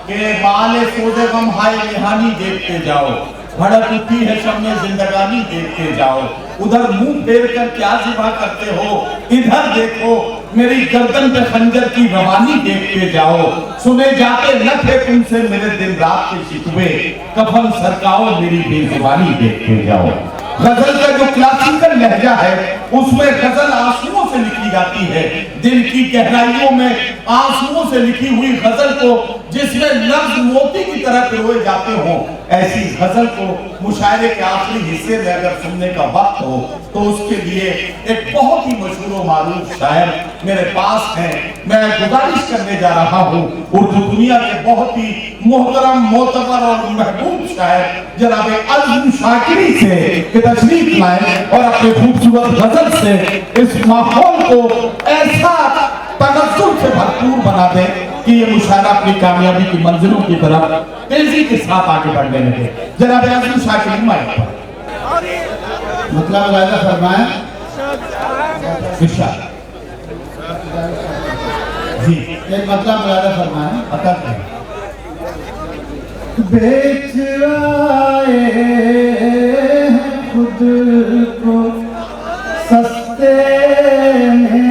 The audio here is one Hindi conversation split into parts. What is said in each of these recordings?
कि माले सोदे गम हाय रिहानी देखते जाओ, भड़क उठी है शम्मे जिंदगानी देखते जाओ। उधर मुंह फेर कर क्या जिबा करते हो, इधर देखो मेरी गर्दन पे खंजर की रवानी देखते जाओ। सुने जाते न थे तुमसे मेरे दिन रात के शिकवे, कफन सरकाओ मेरी बेजुबानी देखते जाओ। गजल का जो क्लासिकल लहजा है उसमें गजल आंसुओं से लिखी जाती है। दिल की गहराइयों में आंसुओं से लिखी हुई गजल को जिसमें लफ्ज मोती की तरह पिरोए जाते हो, ऐसी गजल को मुशायरे के आखिरी हिस्से में अगर सुनने का वक्त हो तो उसके लिए एक बहुत ही मशहूर मारूफ शायर मेरे पास हैं। मैं गुजारिश करने जा रहा हूँ उर्दू दुनिया के बहुत ही मोहतरम, मोतबर और महबूब शायर जनाब अज़्म शाकिरी से कि तशरीफ लाएं और अपने खूबसूरत गजल से इस माहौल को ऐसा तनज़्ज़ुल से भरपूर बना दें कि ये मुशायरा अपनी कामयाबी की मंजिलों की तरफ तेजी के साथ आगे बढ़ने लगे। जनाब अज़्म शाकिरी माइक पर मतलब वायदा फरमाएं इरशाद जी, एक मतलब वायदा फरमाएं। पता नहीं बेच आए हैं खुद को सस्ते में,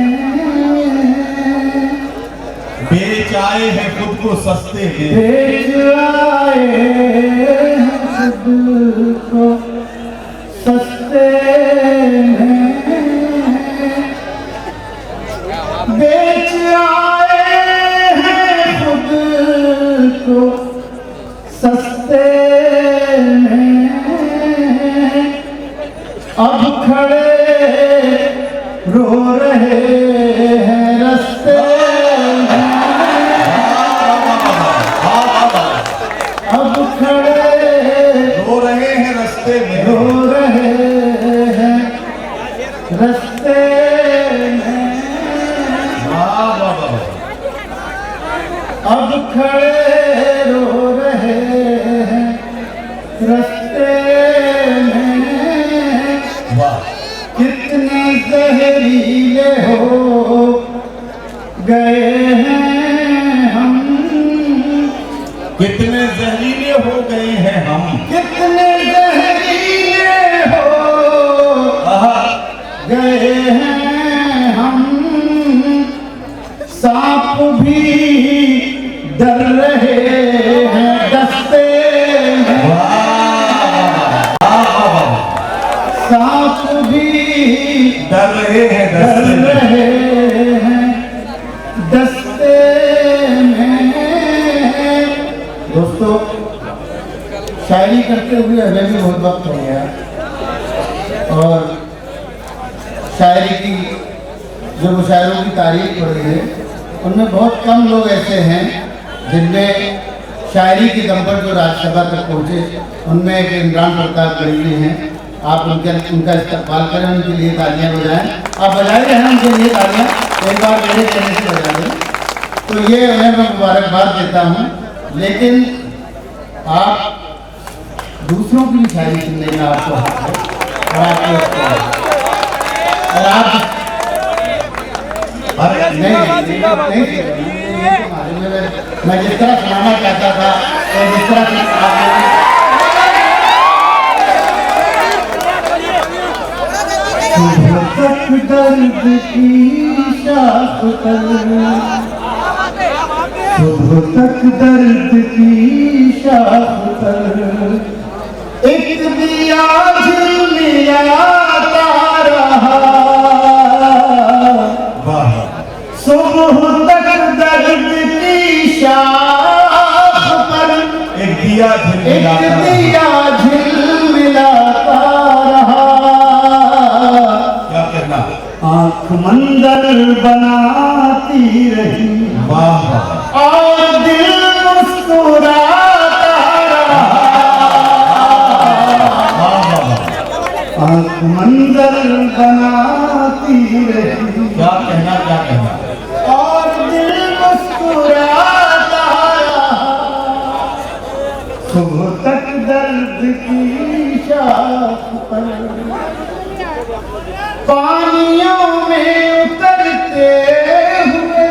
बेच आए हैं खुद को सस्ते में, बेच आए हैं खुद को सस्ते में, बेच आए हैं खुद को सस्ते में, अब खड़े रो रहे हैं रस्ते में, अब खड़े रो रहे हैं रस्ते में, रो रहे हैं रस्ते में, अब खड़े रो रहे हैं रस्ते में। कितने जहरीले हो गए हैं हम, कितने जहरीले हो गए हैं हम, कितने जहरीले हो गए हैं हम, सांप भी डर रहे हैं दस्ते में, सांप भी डर रहे हैं दस्ते में। दोस्तों, शायरी करते हुए हमें भी बहुत वक्त हो गया और शायरी की जो मुशायरों की तारीफ हो रही है उनमें बहुत कम लोग ऐसे हैं जिनमें शायरी की दम पर जो राज्यसभा तक पहुँचे। उनमें एक इमरान प्रताप गढ़वी हैं, आप उनका इस्तेमाल करें, उनके लिए तालियां बजाएं। आप बजाए हैं उनके लिए तालियां, एक बार मेरे कहने से बजा दें तो ये उन्हें मैं मुबारकबाद देता हूँ। लेकिन आप दूसरों की भी शायरी सुनने में आपको हक है और आपको और आप नहीं, मैं जिस तरह सुनाना चाहता था और जिस तरह से आप दर्द की शाख पर, सुबह तक दर्द की शाख पर एक दिया झिलमिलाता रहा, सुबह तक दर्द की शाख पर एक दिया झिलमिलाता रहा। क्या कहना, आँख मंदर बनाती रही, वाह, और दिल मुस्कुराता रहा, आँख मंदर बनाती रही, क्या कहना, और दिल मुस्कुराता रहा, सुबह तक दर्द की शाख पर पानियों में उतरते हुए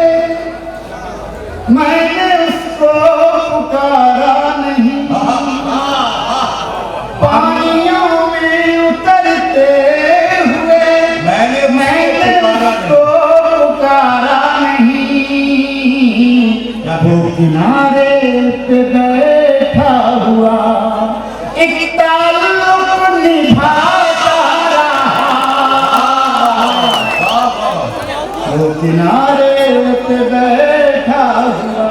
मैंने उसको पुकारा, किनारे पे बैठा हुआ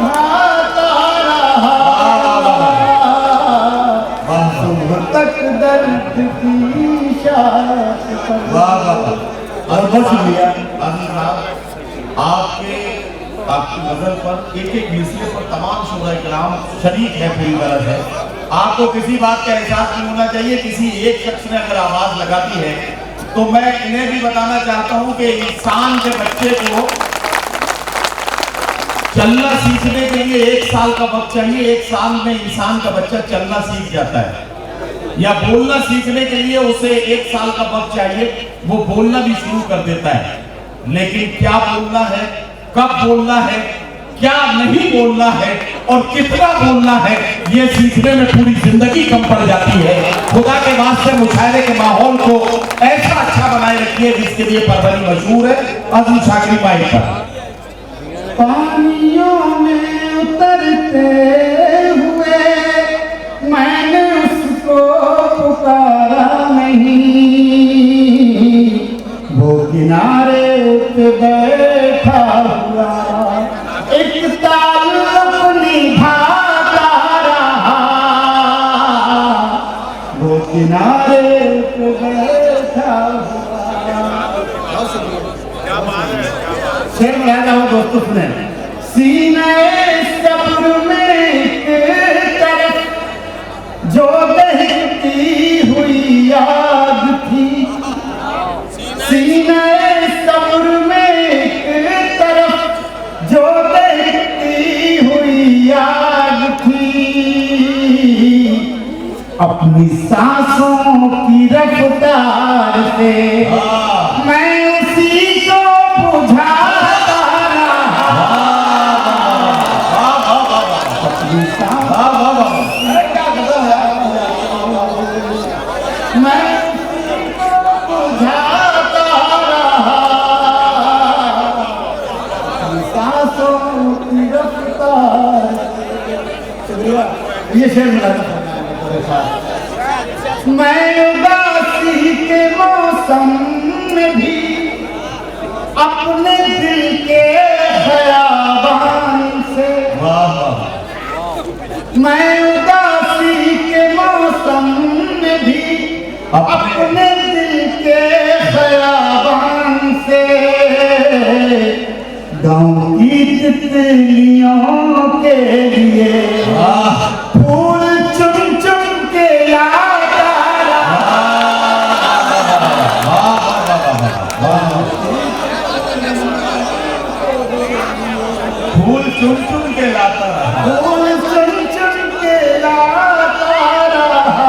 भाता रहा सुबह तक दर्द की शात पर। और बस भैया आपकी गजल पर एक एक हिस्से पर तमाम शोरा इकराम शरीक है, पूरी तरह से। आपको किसी बात का एहसास नहीं होना चाहिए। किसी एक शख्स ने अगर आवाज लगा दी है तो मैं इन्हें भी बताना चाहता हूं कि इंसान के बच्चे को चलना सीखने के लिए 1 साल का वक्त चाहिए। 1 साल में इंसान का बच्चा चलना सीख जाता है, या बोलना सीखने के लिए उसे 1 साल का वक्त चाहिए। वो बोलना भी शुरू कर देता है, लेकिन क्या बोलना है, कब बोलना है, क्या नहीं बोलना है और कितना बोलना है, ये सीखने में पूरी जिंदगी कम पड़ जाती है। खुदा के वास्ते मुशायरे के माहौल को ऐसा अच्छा बनाए रखिए जिसके लिए परवरी मशहूर है। अज़ीम शाकिरी भाई पर पानियों में उतरते हुए मैंने उसको पुकारा नहीं, वो किनारे पे बैठा हुआ एक ताल्लुक निभाता रहा, वो किनारे पे बैठा हुआ। शेर बनाया हुआ दोस्तों सुने। सीने सब्र में एक तरफ जो दहकती हुई आग थी, सीने सब्र में एक तरफ जो दहकती हुई आग थी, अपनी सांसों की रफ्तार से मैं उसी को बुझाता रहा, अपनी सांसों मैं उसी को बुझाता रहा, अपनी सांसों की रफ्तार। ये शेर मिला मैं उदासी के मौसम में भी अपने दिल के ख़याबान से, मैं उदासी के मौसम में भी अपने दिल के ख़याबान से गाँव की तितलियों के लिए फूल चुन चुन के लाता रहा, फूल चुन चुन के लाता रहा, फूल चुन चुन के लाता रहा।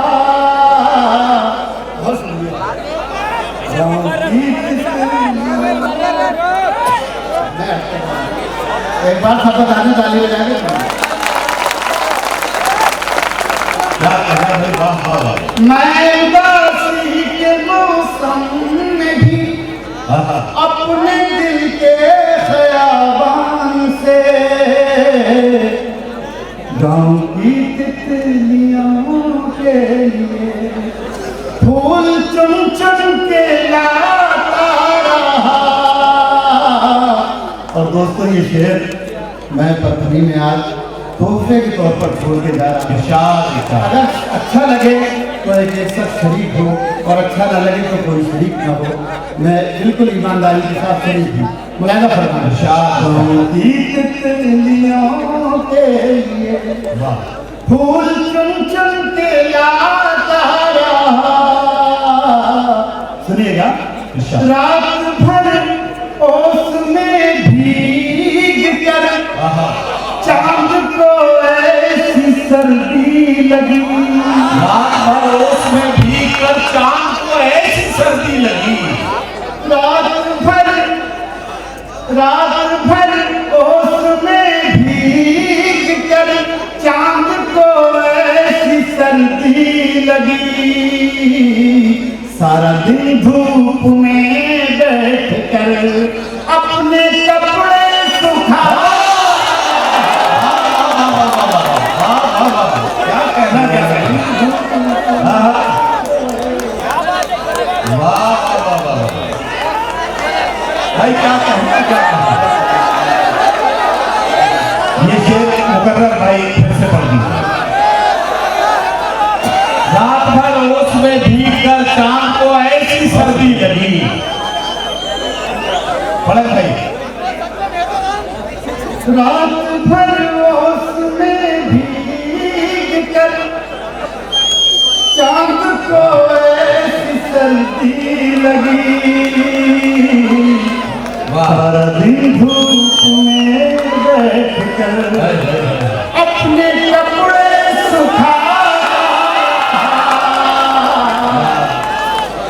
एक बार सब बताने ताली बजाएंगे। मैं उदासी के मौसम में भी अपने दिल के ख़याबान से गाँव की तितलियों के लिए फूल चुन चुन के लाता रहा। और दोस्तों ये शेर मैं प्रथमी में आज तोहफे के तौर पर छोड़ के जा रहा हूँ। अगर अच्छा लगे तो एक शख्स शरीक हो और अच्छा न लगे तो कोई शरीक ना हो। मैं बिल्कुल ईमानदारी के साथ शरीक हूँ। मुलायदा फरमाएं तितलियों के लिए फूल चुन चुन के लाता रहा। सुनिएगा। रात भर ओस में भीग कर चांद को ऐसी सर्दी लगी, रात भर ओस में भीग कर चांद को ऐसी सर्दी लगी, रात भर ओस में भीग कर चांद को ऐसी सर्दी लगी, सारा दिन धूप में बैठ कर अपने कपड़े सुखा। क्या कहना क्या है? वाह वाह वाह क्या कहना? ये शेर मुकर्रर भाई फिर से पढ़ दीजिए। रात भर ओस में भीग कर चांद को ऐसी सर्दी लगी। पढ़े भाई। रात भर ओस में भीग कर चांद को ऐसी सर्दी लगी, सारा दिन धूप में बैठ कर अपने कपड़े सुखा,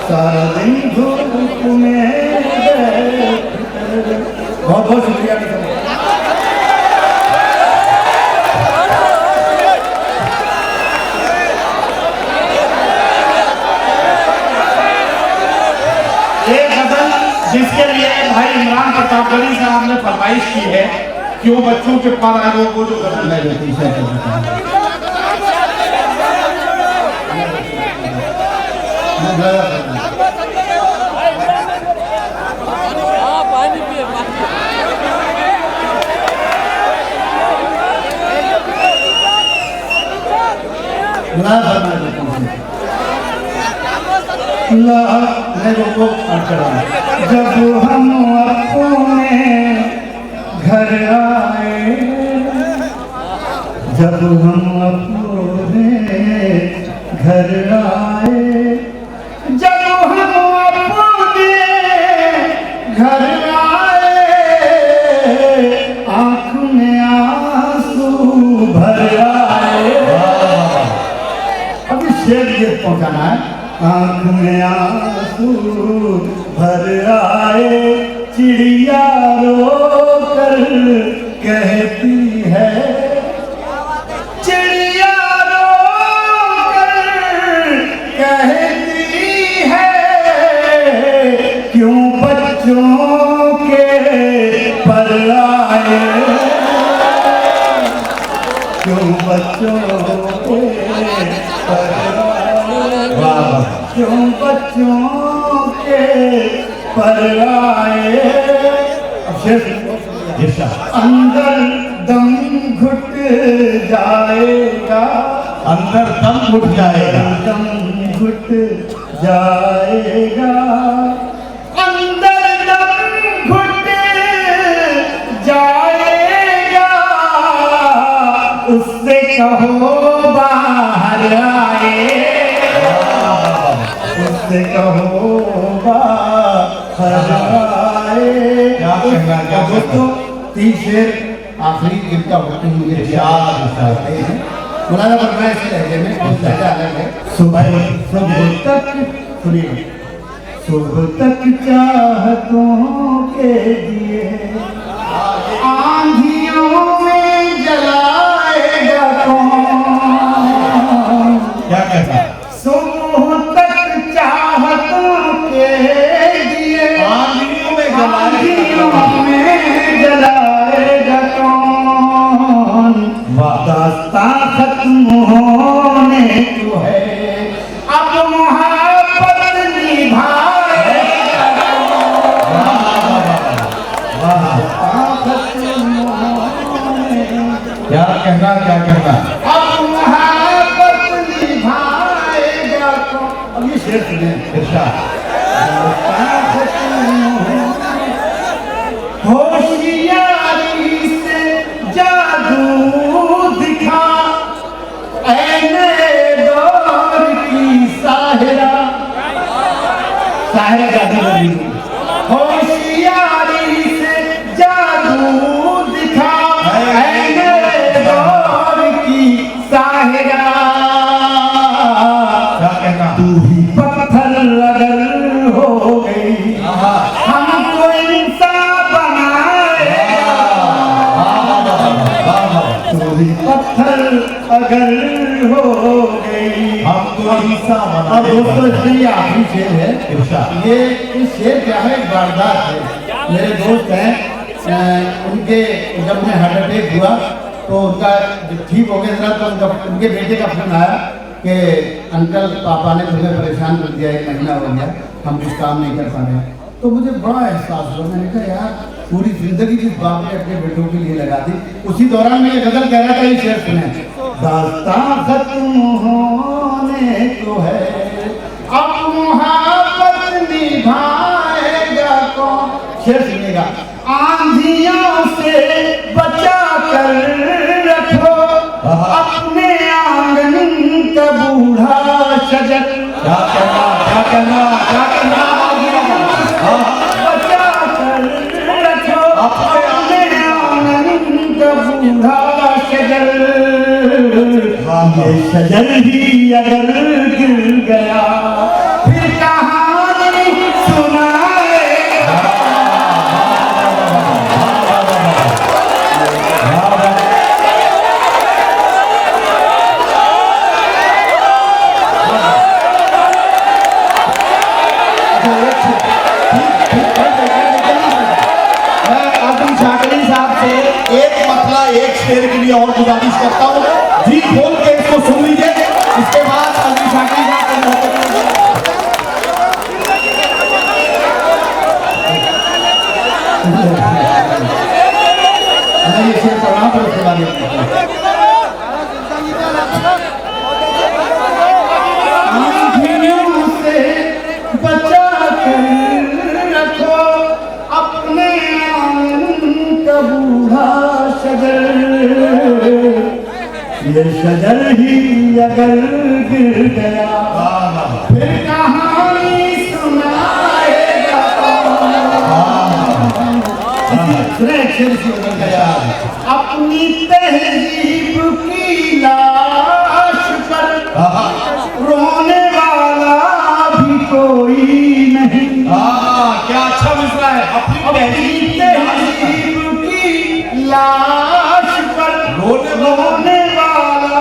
सारा दिन धूप में बैठ कर। बहुत बहुत शुक्रिया। जिसके लिए भाई इमरान प्रतापगढ़ी साहब ने फरमाइश की है कि वो बच्चों के पर आए वो जो गजल है जब हम अपने घर आए, जब हम अपने घर आए, जब हम अपने घर आए, आँख में आंसू भर आए। अभी शेर ये पहुंचाना है। आँख में आंसू भर आए, चिड़िया रो कर कहती है, चिड़िया रो कर कहती है, क्यों बच्चों के पर आए, क्यों बच्चों के पर आए, क्यों बच्चों के पर आए। अंदर दम घुट जाएगा, अंदर दम घुट जाएगा, दम घुट जाएगा, अंदर दम घुट जाएगा, उससे कहो बाहर आए, उससे कहो बाहर आए। क्या कहना क्या दोस्तों, 3 शेर आखिरी जिनका हुक्म मुझे मौलाना फरमाया इस लहजे में बहुत लहजा अलग है। सुबह तक सुनिए, सुबह तक चाहतों के दिए आंधियों में जलाएगा कौन। क्या कहना? सुबह तक चाहतों के दिए आंधियों में जलाएगा कौन। दास्तां खत्म होने को है, अब मोहब्बत निभाएगा क्या कहना क्या कहना? अब मोहब्बत निभाएगा कौन। अब ये शेर सुने, होशियारी से जादू दिखा, ऐने दौर की साहिरा, साहिरा जादू बनी। होशियारी से जादू दिखा, ऐने दौर की साहिरा, क्या कहना? तू ही पत्थर अगर हो गई, हमको इंसान बनाएगा, तू ही पत्थर अगर हो गई, हमको इंसान बना अब दोस्तों इसलिए आखिरी शेर है। ये इस शेर क्या है, एक वारदात है। मेरे दोस्त हैं, उनके जब उन्हें हार्ट अटैक हुआ तो उनका जब ठीक हो गया जरा, तो उनके बेटे का फोन आया कि अंकल पापा ने मुझे परेशान कर दिया, 1 महीना हो गया, हम कुछ काम नहीं कर पा रहे। तो मुझे बड़ा एहसास हुआ। मैंने कहा यार पूरी जिंदगी जिस बाप ने अपने बेटों के लिए लगा दी, उसी दौरान मैं ये गजल कह रहा था, ये शेर सुने। दास्तां खत्म होने को है, अब मोहब्बत निभाएगा कौन। शेर सुनिएगा। आंधियों से बचा कर रखो अपने आंगन का बूढ़ा शजर। क्या करना, क्या करना, क्या करना, बचा कर रखो अपने आंगन का बूढ़ा शजर। ये शजर ही अगर गिर गया फिर कहानी सुनाएगा। एक शेर के लिए और गुजारिश करता हूँ, जी खोल के इसको सुन लीजिए, इसके बाद अली शाकिर ये शेर पढ़ा पर उसके बाद आंधियों से बचा कर रखो अपने आंगन का बूढ़ा शजर। ये शजर ही अगर गिर गया फिर कहानी सुनाएगा अपनी तहजीब की लाश पर रोने वाला भी कोई नहीं। क्या अच्छा मिसरा है। अपनी तहजीब की लाश पर रोने वाला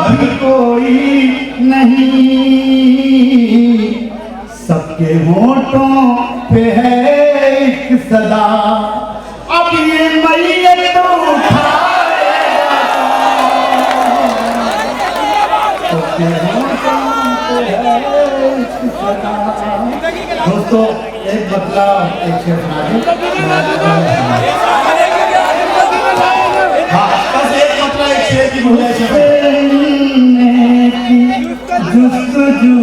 भी कोई नहीं। सबके होठों पे है एक सदा, अब ये मैयत उठाएगा। सबके होठों पे है एक सदा। दोस्तों एक बतला एक शेर सुना दे। हाँ, बस एक मतलब एक शेर की गुंजाइश है। जुस्तजू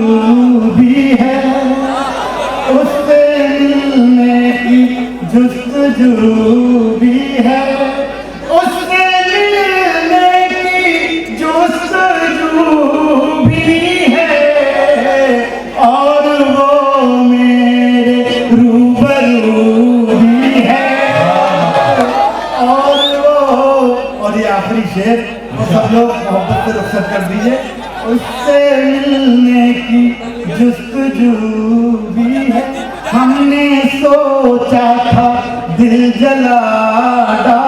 भी है उससे मिलने की, जुस्तजू भी है उससे मिलने की, जुस्तजू भी है और वो मेरे रूबरू भी है और ये आखिरी शेर सब लोग मोहब्बत से रुखसत कर दीजिए। उससे मिलने की जुस्तजू भी है, हमने सोचा था दिल जला डालेगा।